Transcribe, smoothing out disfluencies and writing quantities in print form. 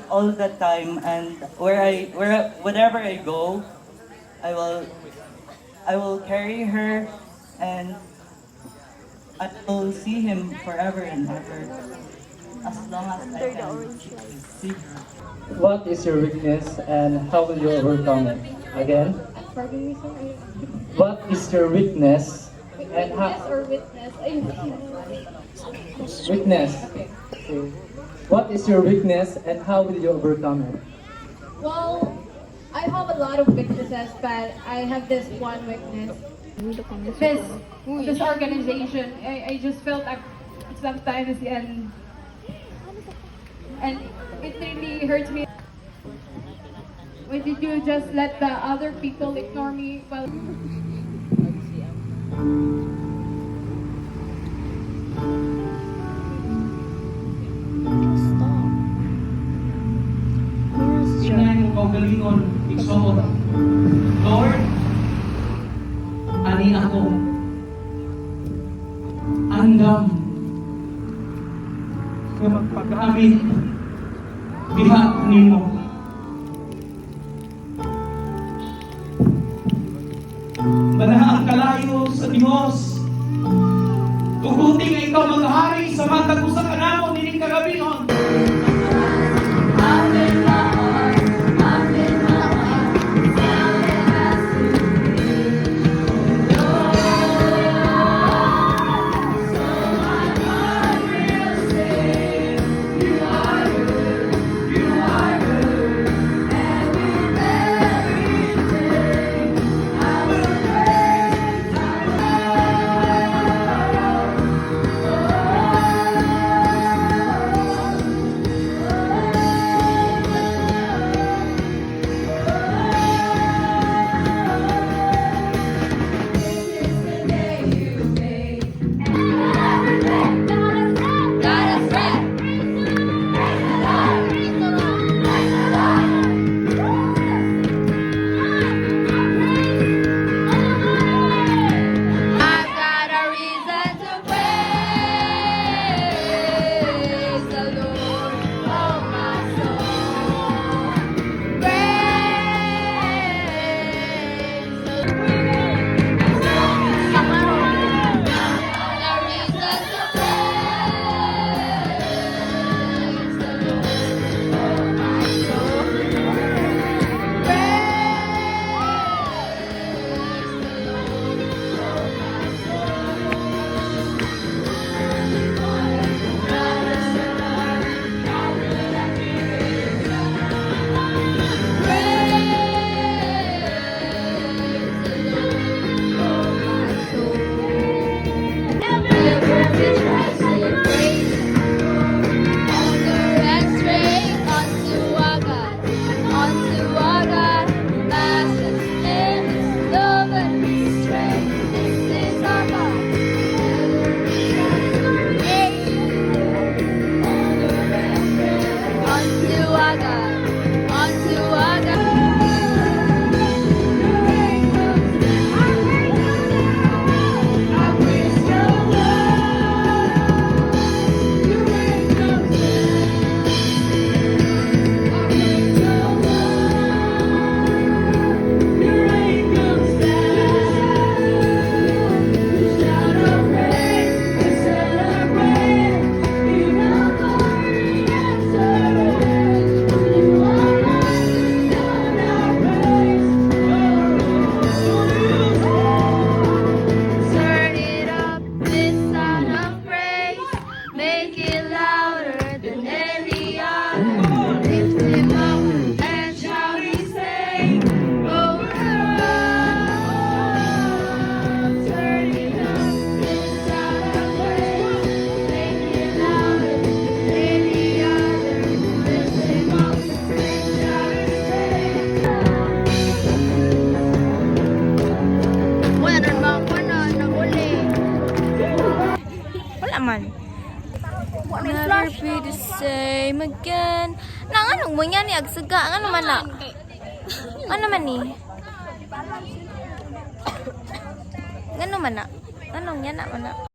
all the time, and wherever I go, I will I will carry her, and I will see him forever and ever, as long as I can see her. What is your weakness and how will you overcome it? Again, Pardon me, sir. what is your weakness and Weakness how or witness? Ay, weakness? Okay. What is your weakness and how will you overcome it? well, I have a lot of weaknesses, but I have this one weakness. This organization, I just felt like sometimes and it really hurts me. Why did you just let the other people ignore me? Well, Tingnan mo kaugalingon, igsoon. Lord, ani ako. Andam. Nga magpagamit. Diha nimo. Manaang kalayo sa Dios. Tuguting nga ikaw maghari sa matag usa ka namo nining kagabinon. I've got a reason to praise the Lord, oh my soul. Praise the Turn it up, this sound of praise. Make it louder than any other. Lift him up and shout his name over the world. Turn it up, this sound of praise. Make it louder than any other. Lift him up and shout his name. Wala na ba ako na nahuli? Wala man. Never be the same again. Nang anong mo yan ni Agsaga? Ano man na? Ano man ni? Ano man na? Anong yan na man na?